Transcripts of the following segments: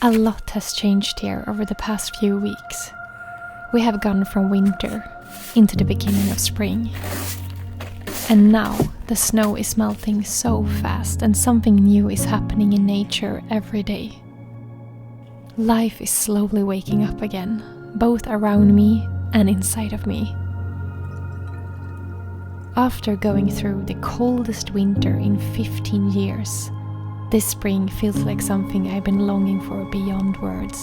A lot has changed here over the past few weeks. We have gone from winter into the beginning of spring. And now the snow is melting so fast and something new is happening in nature every day. Life is slowly waking up again, both around me and inside of me. After going through the coldest winter in 15 years, this spring feels like something I've been longing for beyond words.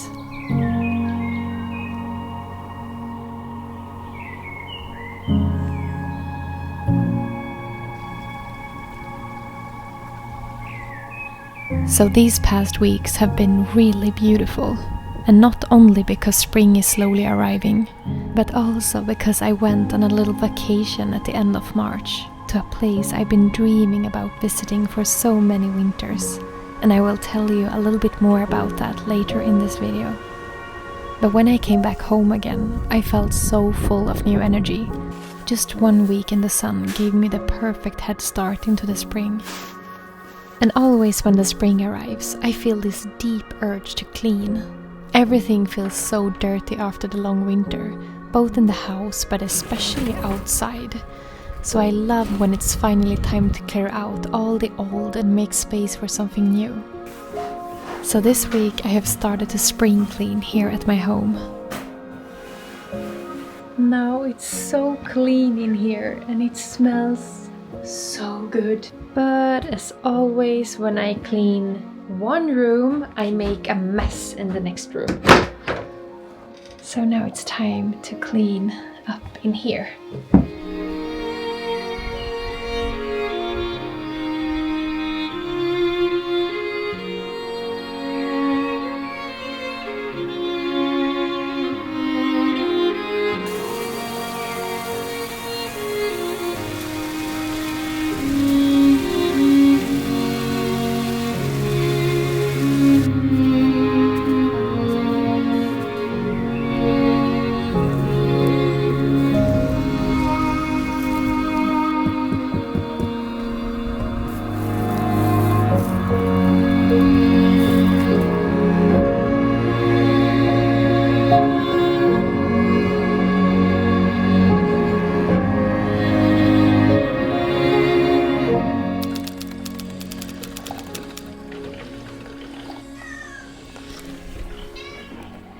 So these past weeks have been really beautiful, and not only because spring is slowly arriving, but also because I went on a little vacation at the end of March to a place I've been dreaming about visiting for so many winters, and I will tell you a little bit more about that later in this video. But when I came back home again, I felt so full of new energy. Just 1 week in the sun gave me the perfect head start into the spring. And always when the spring arrives, I feel this deep urge to clean. Everything feels so dirty after the long winter, both in the house but especially outside. So I love when it's finally time to clear out all the old and make space for something new. So this week I have started to spring clean here at my home. Now it's so clean in here and it smells so good. But as always, when I clean one room, I make a mess in the next room. So now it's time to clean up in here.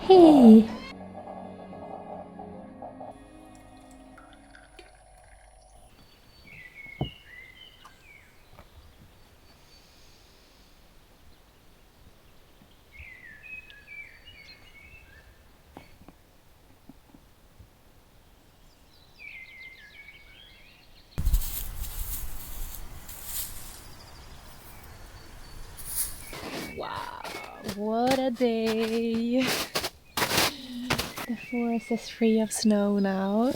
Hey! Wow, what a day! The forest is free of snow now.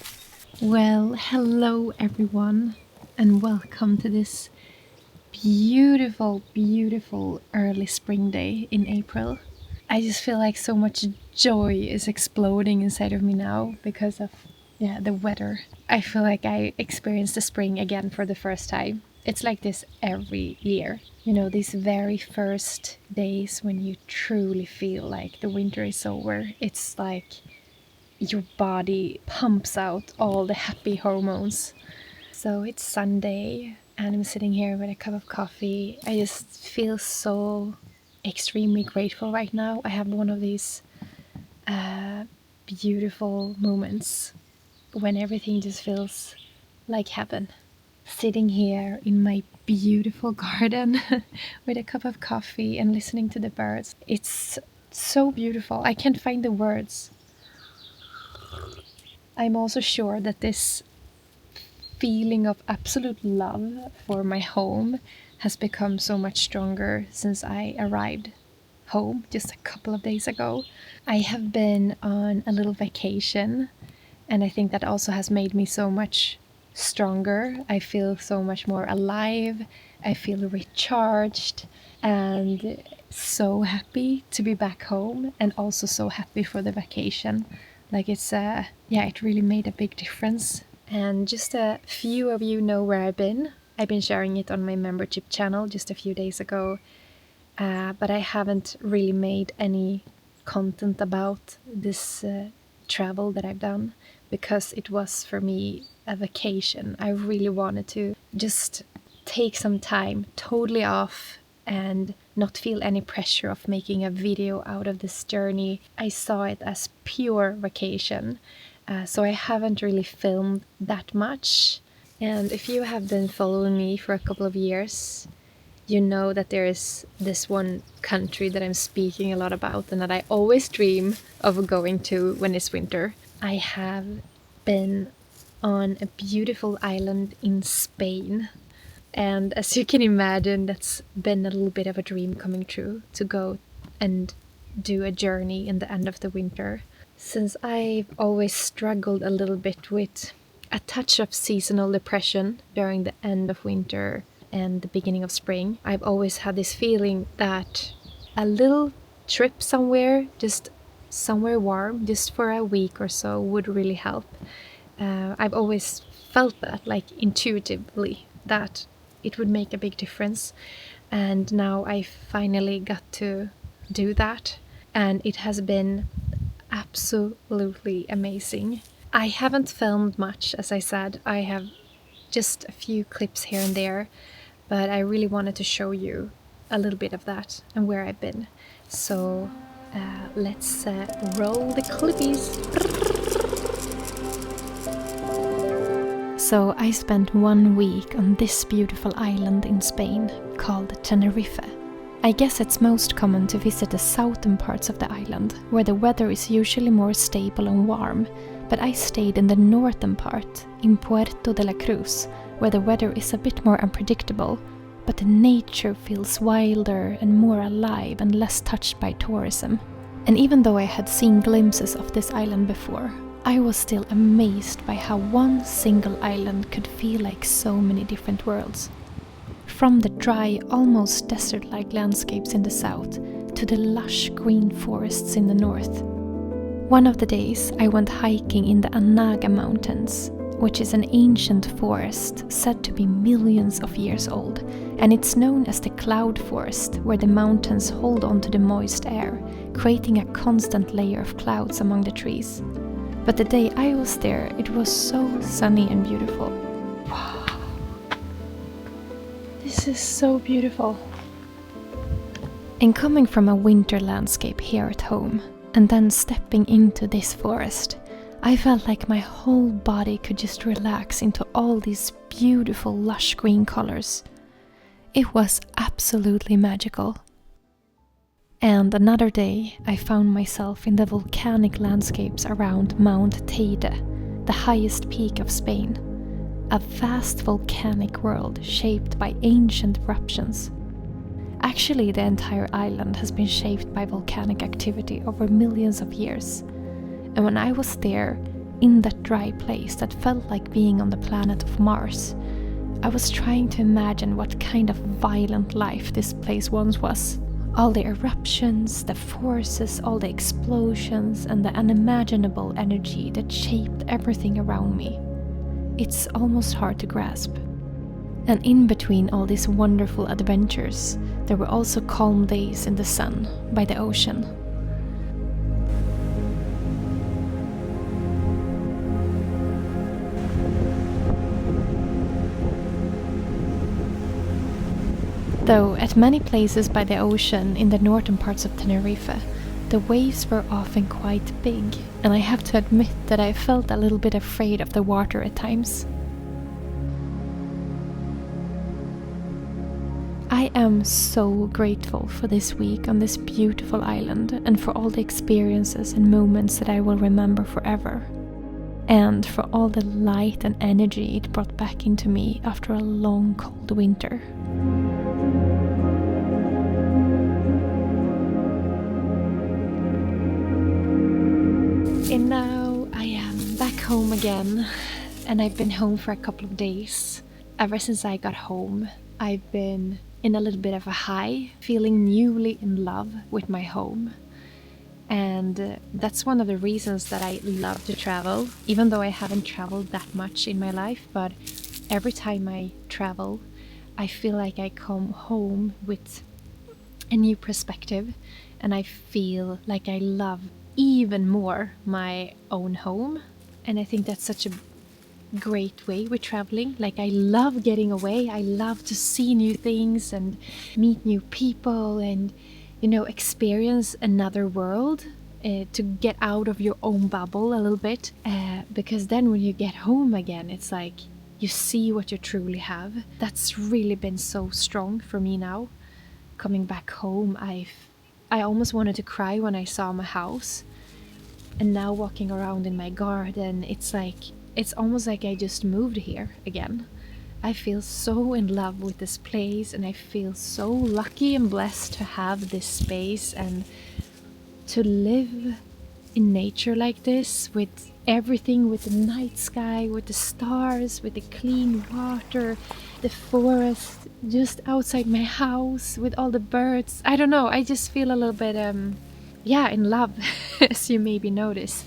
Well, hello everyone, and welcome to this beautiful, beautiful early spring day in April. I just feel like so much joy is exploding inside of me now because of the weather. I feel like I experienced the spring again for the first time. It's like this every year. You know, these very first days when you truly feel like the winter is over. It's like your body pumps out all the happy hormones. So it's Sunday and I'm sitting here with a cup of coffee. I just feel so extremely grateful right now. I have one of these beautiful moments when everything just feels like heaven. Sitting here in my beautiful garden with a cup of coffee and listening to the birds. It's so beautiful. I can't find the words. I'm also sure that this feeling of absolute love for my home has become so much stronger since I arrived home just a couple of days ago. I have been on a little vacation, and I think that also has made me so much stronger. I feel so much more alive. I feel recharged and so happy to be back home, and also so happy for the vacation. Like it really made a big difference. And just a few of you know where I've been. I've been sharing it on my membership channel just a few days ago. but I haven't really made any content about this travel that I've done because it was for me a vacation. I really wanted to just take some time totally off and not feel any pressure of making a video out of this journey. I saw it as pure vacation, so I haven't really filmed that much. And if you have been following me for a couple of years, you know that there is this one country that I'm speaking a lot about and that I always dream of going to when it's winter. I have been on a beautiful island in Spain. And as you can imagine, that's been a little bit of a dream coming true, to go and do a journey in the end of the winter. Since I've always struggled a little bit with a touch of seasonal depression during the end of winter and the beginning of spring, I've always had this feeling that a little trip somewhere, just somewhere warm, just for a week or so, would really help. I've always felt that, like intuitively, that it would make a big difference. And now I finally got to do that. And it has been absolutely amazing. I haven't filmed much, as I said. I have just a few clips here and there. But I really wanted to show you a little bit of that and where I've been. So let's roll the clippies. So I spent 1 week on this beautiful island in Spain called Tenerife. I guess it's most common to visit the southern parts of the island, where the weather is usually more stable and warm, but I stayed in the northern part, in Puerto de la Cruz, where the weather is a bit more unpredictable, but the nature feels wilder and more alive and less touched by tourism. And even though I had seen glimpses of this island before, I was still amazed by how one single island could feel like so many different worlds. From the dry, almost desert-like landscapes in the south to the lush green forests in the north. One of the days I went hiking in the Anaga Mountains, which is an ancient forest said to be millions of years old, and it's known as the cloud forest, where the mountains hold on to the moist air, creating a constant layer of clouds among the trees. But the day I was there, it was so sunny and beautiful. Wow. This is so beautiful. And coming from a winter landscape here at home, and then stepping into this forest, I felt like my whole body could just relax into all these beautiful lush green colors. It was absolutely magical. And another day, I found myself in the volcanic landscapes around Mount Teide, the highest peak of Spain. A vast volcanic world shaped by ancient eruptions. Actually, the entire island has been shaped by volcanic activity over millions of years. And when I was there, in that dry place that felt like being on the planet of Mars, I was trying to imagine what kind of violent life this place once was. All the eruptions, the forces, all the explosions, and the unimaginable energy that shaped everything around me. It's almost hard to grasp. And in between all these wonderful adventures, there were also calm days in the sun, by the ocean. Though at many places by the ocean in the northern parts of Tenerife, the waves were often quite big, and I have to admit that I felt a little bit afraid of the water at times. I am so grateful for this week on this beautiful island and for all the experiences and moments that I will remember forever. And for all the light and energy it brought back into me after a long cold winter. And now I am back home again, and I've been home for a couple of days. Ever since I got home, I've been in a little bit of a high, feeling newly in love with my home. And that's one of the reasons that I love to travel, even though I haven't traveled that much in my life. But every time I travel, I feel like I come home with a new perspective, and I feel like I love even more my own home. And I think that's such a great way with traveling. Like, I love getting away. I love to see new things and meet new people and, you know, experience another world, to get out of your own bubble a little bit, because then when you get home again, it's like you see what you truly have. That's really been so strong for me now. Coming back home, I almost wanted to cry when I saw my house. And now walking around in my garden, it's almost like I just moved here again. I feel so in love with this place, and I feel so lucky and blessed to have this space and to live in nature like this, with everything, with the night sky, with the stars, with the clean water, the forest just outside my house, with all the birds. I don't know, I just feel a little bit in love, as you maybe notice.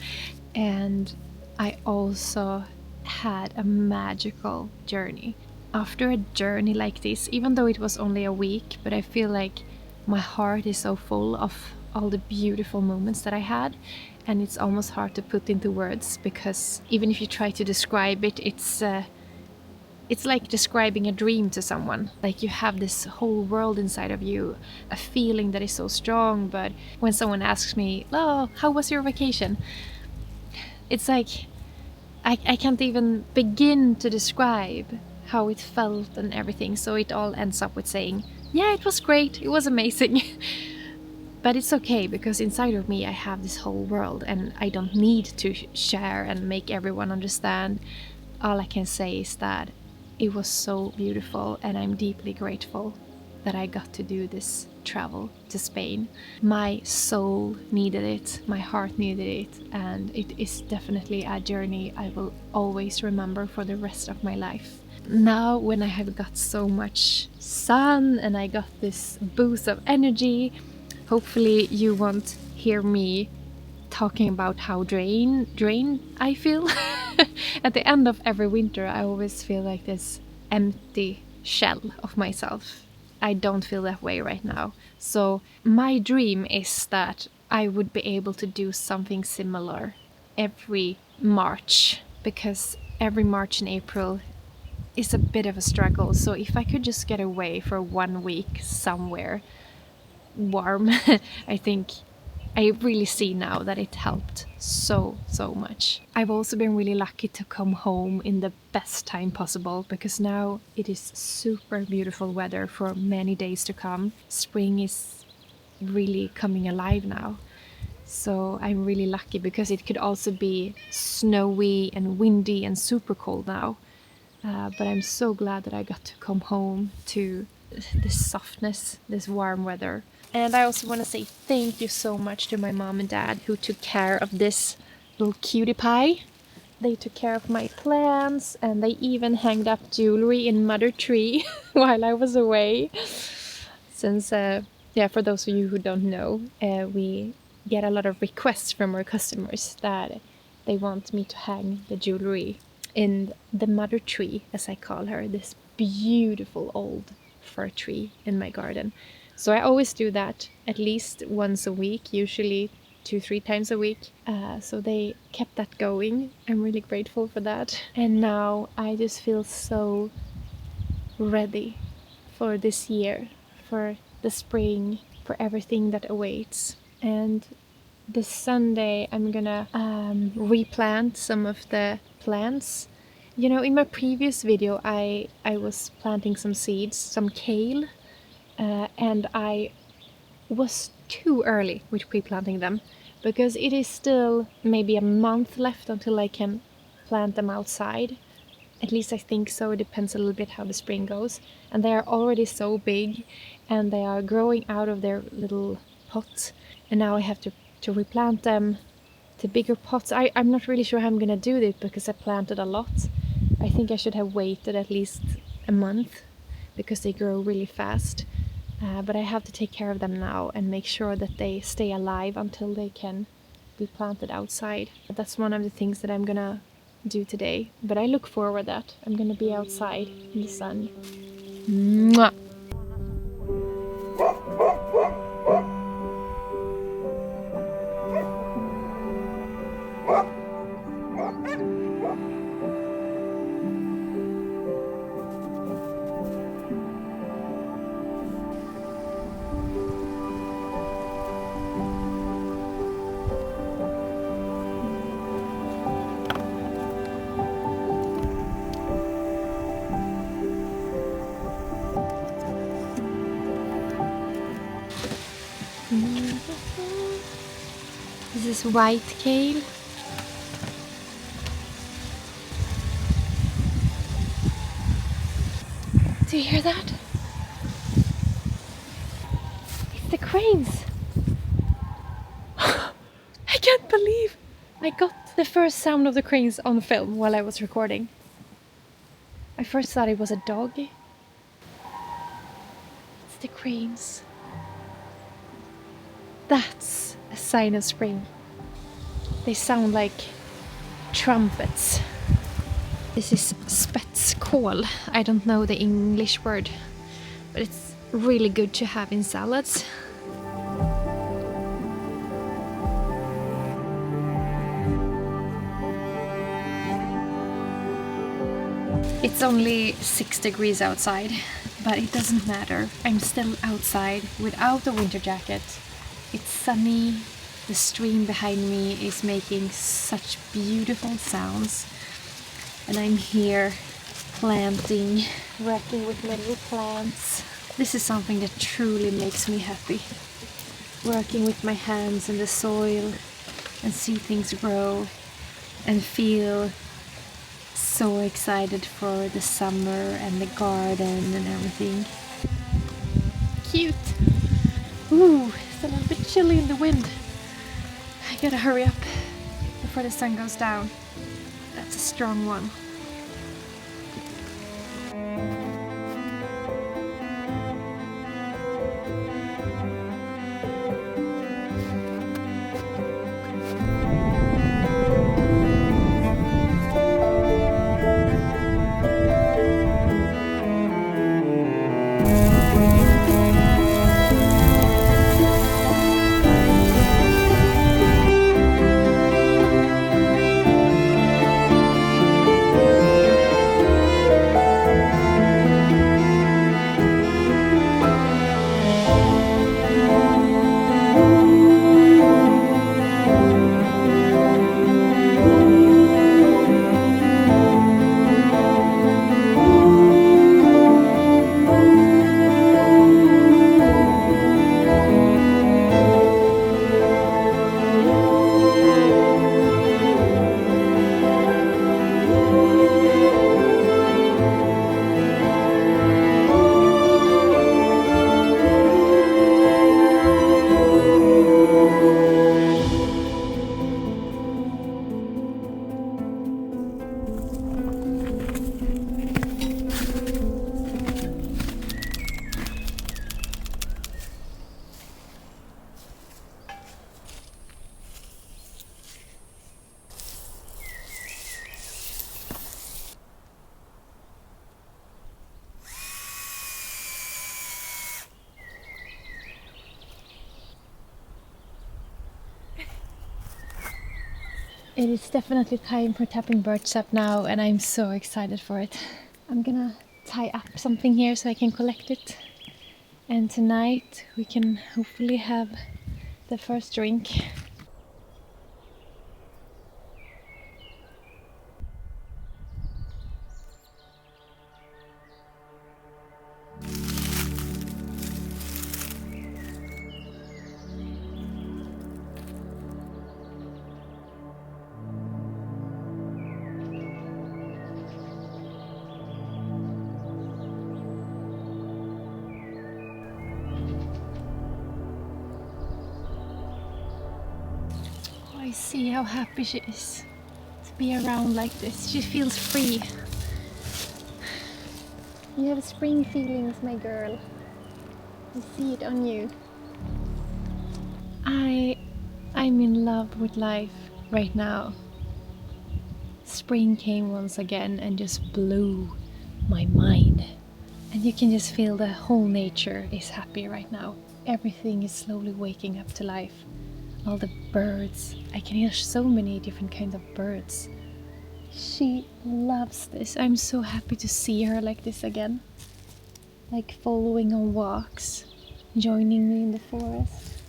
And I also had a magical journey. After a journey like this, even though it was only a week, but I feel like my heart is so full of all the beautiful moments that I had, and it's almost hard to put into words, because even if you try to describe it, it's like describing a dream to someone. Like, you have this whole world inside of you, a feeling that is so strong. But when someone asks me, "Oh, how was your vacation?" it's like I can't even begin to describe how it felt and everything. So it all ends up with saying, "Yeah, it was great, it was amazing." But it's okay, because inside of me I have this whole world, and I don't need to share and make everyone understand. All I can say is that it was so beautiful, and I'm deeply grateful that I got to do this travel to Spain. My soul needed it, my heart needed it, and it is definitely a journey I will always remember for the rest of my life. Now, when I have got so much sun and I got this boost of energy, hopefully you won't hear me talking about how drained I feel. At the end of every winter, I always feel like this empty shell of myself. I don't feel that way right now. So my dream is that I would be able to do something similar every March, because every March and April is a bit of a struggle. So if I could just get away for 1 week somewhere warm, I think I really see now that it helped so much. I've also been really lucky to come home in the best time possible, because now it is super beautiful weather for many days to come. Spring is really coming alive now. So I'm really lucky, because it could also be snowy and windy and super cold now. But I'm so glad that I got to come home to this softness, this warm weather. And I also want to say thank you so much to my mom and dad, who took care of this little cutie pie. They took care of my plants, and they even hanged up jewelry in mother tree while I was away. Since, for those of you who don't know, we get a lot of requests from our customers that they want me to hang the jewelry in the mother tree, as I call her, this beautiful old fir tree in my garden. So I always do that at least once a week, usually 2-3 times a week. So they kept that going. I'm really grateful for that. And now I just feel so ready for this year, for the spring, for everything that awaits. And this Sunday I'm gonna replant some of the plants. You know, in my previous video I was planting some seeds, some kale, and I was too early with pre-planting them, because it is still maybe a month left until I can plant them outside. At least I think so. It depends a little bit how the spring goes. And they are already so big, and they are growing out of their little pots, and now I have to replant them to bigger pots. I'm not really sure how I'm gonna do this, because I planted a lot. I think I should have waited at least a month, because they grow really fast. But I have to take care of them now and make sure that they stay alive until they can be planted outside. That's one of the things that I'm gonna do today. But I look forward that I'm gonna be outside in the sun. Mwah! This is white kale. Do you hear that? It's the cranes. I can't believe I got the first sound of the cranes on film while I was recording. I first thought it was a dog. It's the cranes. That's a sign of spring. They sound like trumpets. This is spetskål. I don't know the English word, but it's really good to have in salads. It's only 6 degrees outside, but it doesn't matter. I'm still outside without a winter jacket. It's sunny. The stream behind me is making such beautiful sounds. And I'm here planting, working with little plants. This is something that truly makes me happy. Working with my hands in the soil and see things grow and feel so excited for the summer and the garden and everything. Cute! Ooh, it's a little bit chilly in the wind. I gotta hurry up before the sun goes down. That's a strong one. It is definitely time for tapping birch sap now, and I'm so excited for it. I'm gonna tie up something here so I can collect it. And tonight we can hopefully have the first drink. I see how happy she is to be around like this. She feels free. You have spring feelings, my girl. I see it on you. I'm in love with life right now. Spring came once again and just blew my mind. And you can just feel the whole nature is happy right now. Everything is slowly waking up to life. All the birds. I can hear so many different kinds of birds. She loves this. I'm so happy to see her like this again. Like following on walks, joining me in the forest.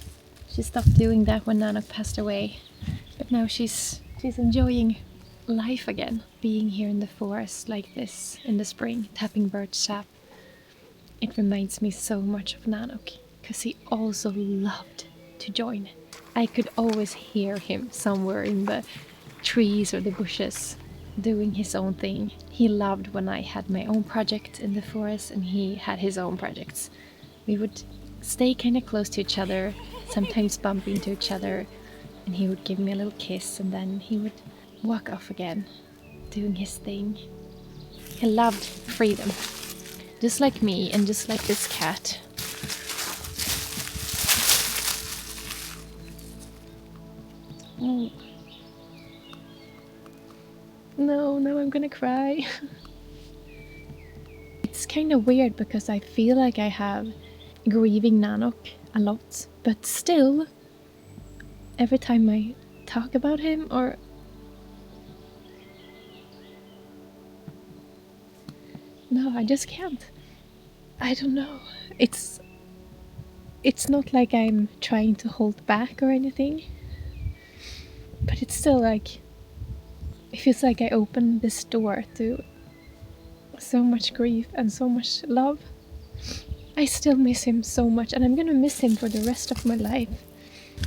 She stopped doing that when Nana passed away. But now she's enjoying life again. Being here in the forest like this in the spring, tapping birch sap. It reminds me so much of Nanok, because he also loved to join. I could always hear him somewhere in the trees or the bushes doing his own thing. He loved when I had my own project in the forest and he had his own projects. We would stay kind of close to each other, sometimes bump into each other, and he would give me a little kiss and then he would walk off again, doing his thing. He loved freedom, just like me and just like this cat. Oh. No, now I'm gonna cry. It's kind of weird because I feel like I have grieving Nanook a lot, but still, every time I talk about him or no, I just can't. I don't know. It's not like I'm trying to hold back or anything, but it's still like it feels like I opened this door to so much grief and so much love. I still miss him so much, and I'm gonna miss him for the rest of my life.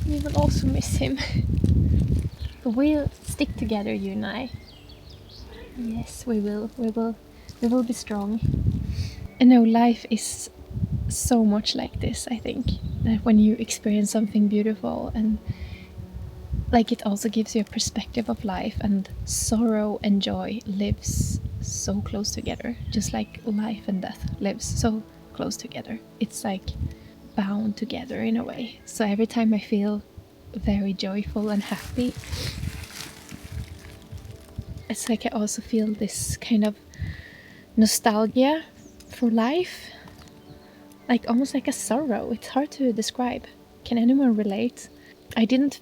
You will also miss him. But we'll stick together, you and I. Yes, we will. We will be strong. And no, life is so much like this, I think. That when you experience something beautiful and like it also gives you a perspective of life, and sorrow and joy lives so close together, just like life and death lives so close together. It's like bound together in a way. So every time I feel very joyful and happy, it's like I also feel this kind of nostalgia for life, like almost like a sorrow. It's hard to describe. Can anyone relate? I didn't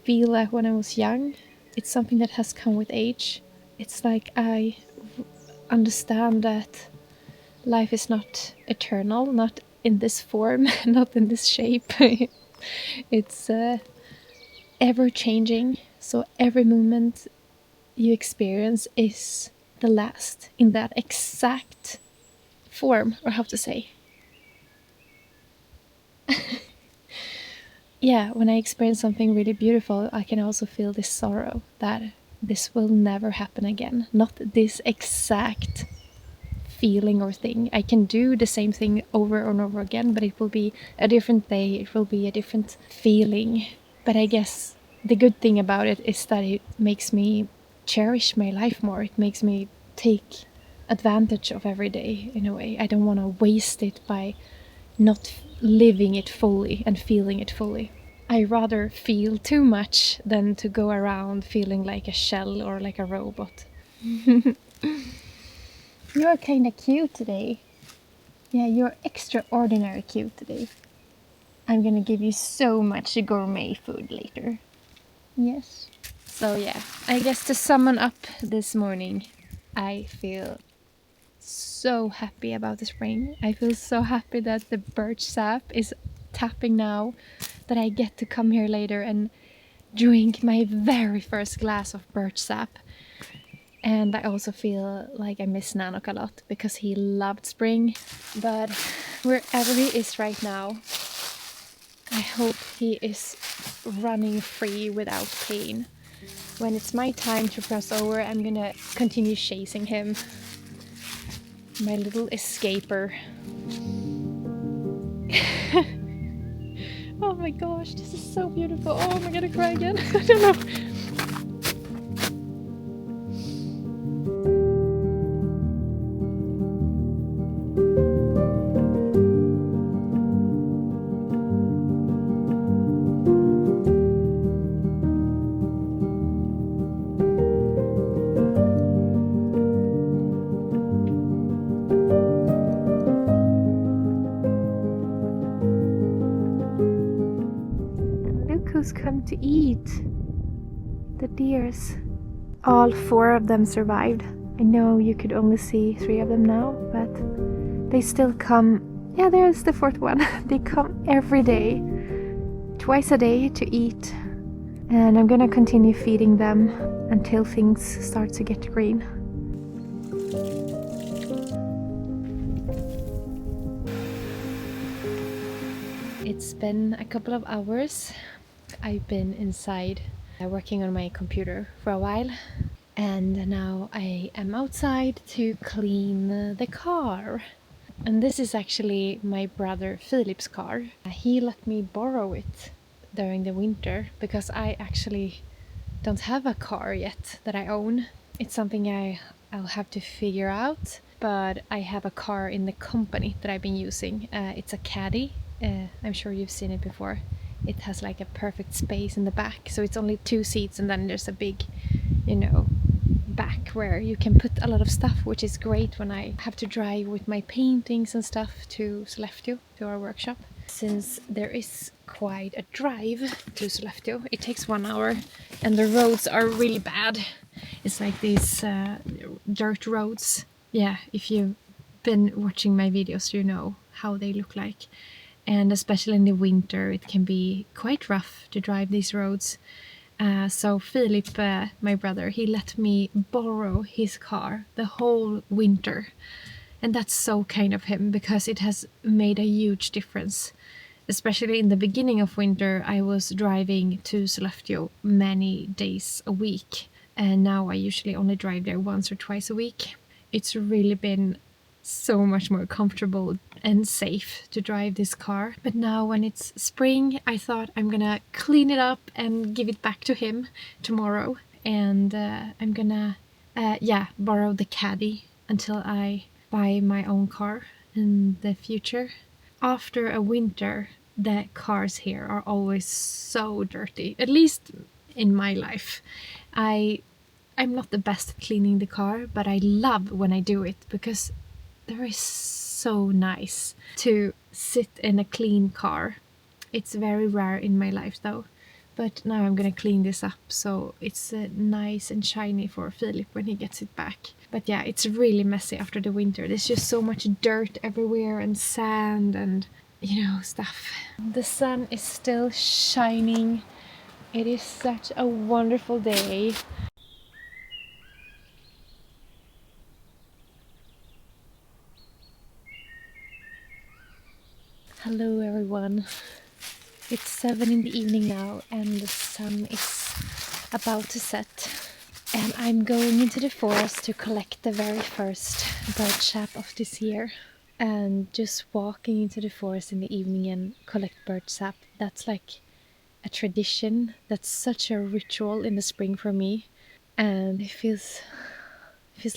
feel that when I was young. It's something that has come with age. It's like I understand that life is not eternal, not in this form, not in this shape. It's ever changing, so every moment you experience is the last in that exact form, or how to say. Yeah, when I experience something really beautiful, I can also feel this sorrow that this will never happen again. Not this exact feeling or thing. I can do the same thing over and over again, but it will be a different day, it will be a different feeling. But I guess the good thing about it is that it makes me cherish my life more. It makes me take advantage of every day in a way. I don't want to waste it by not living it fully and feeling it fully. I rather feel too much than to go around feeling like a shell or like a robot. You're kind of cute today. Yeah, you're extraordinary cute today. I'm gonna give you so much gourmet food later. Yes. So yeah, I guess to sum up this morning, I feel so happy about the spring. I feel so happy that the birch sap is tapping now, that I get to come here later and drink my very first glass of birch sap. And I also feel like I miss Nanook a lot because he loved spring. But wherever he is right now, I hope he is running free without pain. When it's my time to cross over, I'm gonna continue chasing him. My little escaper. Oh my gosh, this is so beautiful. Oh, am I gonna cry again? I don't know. Who's come to eat? The deers. All 4 of them survived. I know you could only see 3 of them now, but they still come. Yeah, there's the 4th one. They come every day, twice a day to eat. And I'm gonna continue feeding them until things start to get green. It's been a couple of hours. I've been inside working on my computer for a while, and now I am outside to clean the car. And this is actually my brother Philip's car. He let me borrow it during the winter because I actually don't have a car yet that I own. It's something I'll have to figure out, but I have a car in the company that I've been using. It's a caddy. I'm sure you've seen it before. It has like a perfect space in the back, so it's only 2 seats, and then there's a big, back where you can put a lot of stuff, which is great when I have to drive with my paintings and stuff to Sollefteå, to our workshop. Since there is quite a drive to Sollefteå, it takes 1 hour, and the roads are really bad. It's like these dirt roads. Yeah, if you've been watching my videos, you know how they look like. And especially in the winter, it can be quite rough to drive these roads. So Philip, my brother, he let me borrow his car the whole winter. And that's so kind of him, because it has made a huge difference. Especially in the beginning of winter, I was driving to Sollefteå many days a week. And now I usually only drive there once or twice a week. It's really been so much more comfortable and safe to drive this car. But now when it's spring, I thought I'm gonna clean it up and give it back to him tomorrow. And I'm gonna borrow the caddy until I buy my own car in the future. After a winter, the cars here are always so dirty, at least in my life. I'm not the best at cleaning the car, but I love when I do it, because there is so nice to sit in a clean car. It's very rare in my life though. But now I'm gonna clean this up so it's nice and shiny for Philip when he gets it back. But yeah, it's really messy after the winter. There's just so much dirt everywhere and sand and, stuff. The sun is still shining. It is such a wonderful day. Hello everyone. It's 7 in the evening now and the sun is about to set. And I'm going into the forest to collect the very first birch sap of this year. And just walking into the forest in the evening and collect birch sap, that's like a tradition. That's such a ritual in the spring for me. And it feels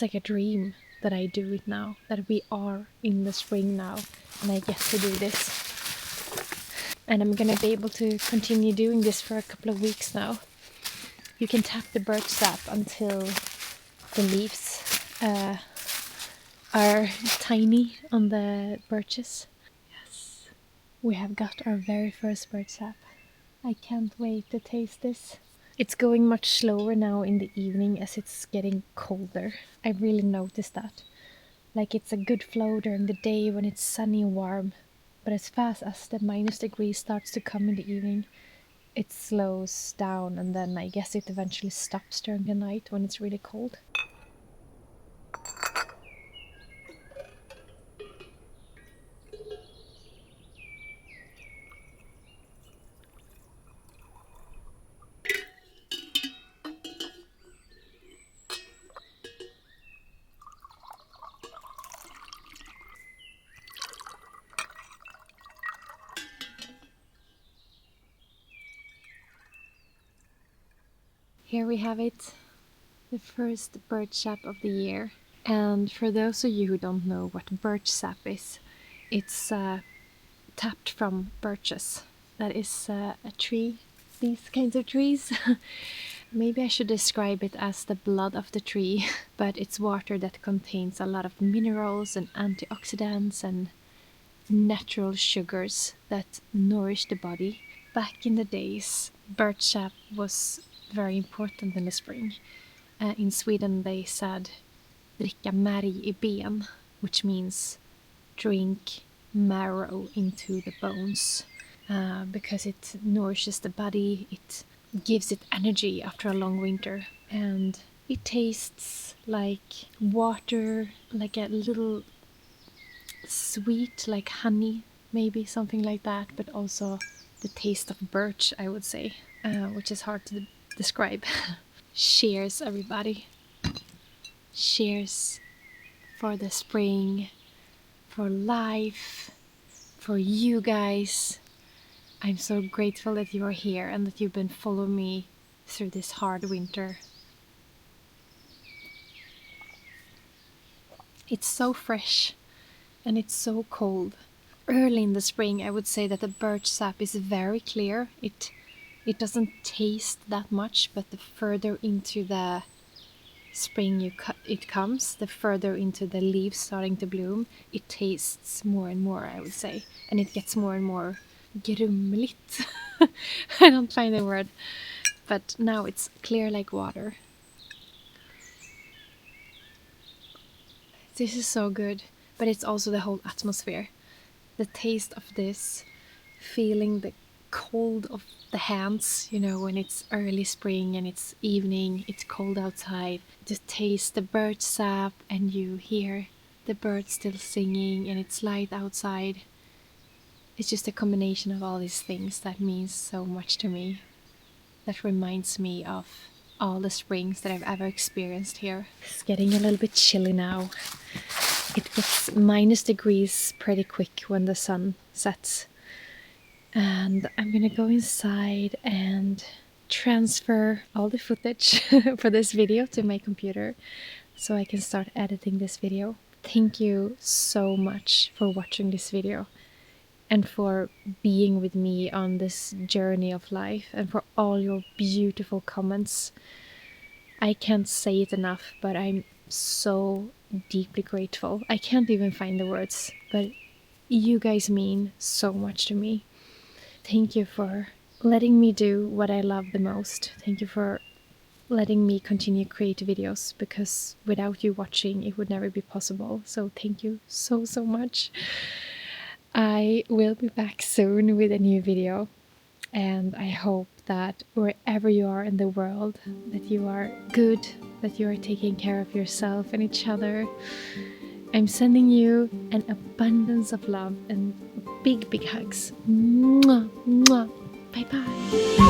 like a dream that I do it now, that we are in the spring now and I get to do this. And I'm gonna be able to continue doing this for a couple of weeks now. You can tap the birch sap until the leaves are tiny on the birches. Yes, we have got our very first birch sap. I can't wait to taste this. It's going much slower now in the evening as it's getting colder. I really noticed that. Like it's a good flow during the day when it's sunny and warm. But as fast as the -degree starts to come in the evening, it slows down, and then I guess it eventually stops during the night when it's really cold. Here we have it, the first birch sap of the year. And for those of you who don't know what birch sap is, it's tapped from birches. That is a tree, these kinds of trees. Maybe I should describe it as the blood of the tree, but it's water that contains a lot of minerals and antioxidants and natural sugars that nourish the body. Back in the days, birch sap was very important in the spring. In Sweden they said dricka märg i ben, which means drink marrow into the bones, because it nourishes the body, it gives it energy after a long winter, and it tastes like water, like a little sweet, like honey maybe something like that, but also the taste of birch, I would say, which is hard to describe. Cheers, everybody. Cheers for the spring, for life, for you guys. I'm so grateful that you are here and that you've been following me through this hard winter. It's so fresh and it's so cold. Early in the spring, I would say that the birch sap is very clear. It doesn't taste that much, but the further into the spring it comes, the further into the leaves starting to bloom, it tastes more and more, I would say. And it gets more and more grumligt. I don't find the word. But now it's clear like water. This is so good. But it's also the whole atmosphere. The taste of this, feeling the cold of the hands, you know, when it's early spring and it's evening, it's cold outside. Just taste the birch sap and you hear the birds still singing and it's light outside. It's just a combination of all these things that means so much to me. That reminds me of all the springs that I've ever experienced here. It's getting a little bit chilly now. It gets -degrees pretty quick when the sun sets. And I'm gonna go inside and transfer all the footage for this video to my computer so I can start editing this video. Thank you so much for watching this video and for being with me on this journey of life and for all your beautiful comments. I can't say it enough, but I'm so deeply grateful. I can't even find the words, but you guys mean so much to me. Thank you for letting me do what I love the most. Thank you for letting me continue create videos, because without you watching it would never be possible. So thank you so much. I will be back soon with a new video, and I hope that wherever you are in the world, that you are good, that you are taking care of yourself and each other. I'm sending you an abundance of love and big hugs. Mwah, mwah. Bye bye.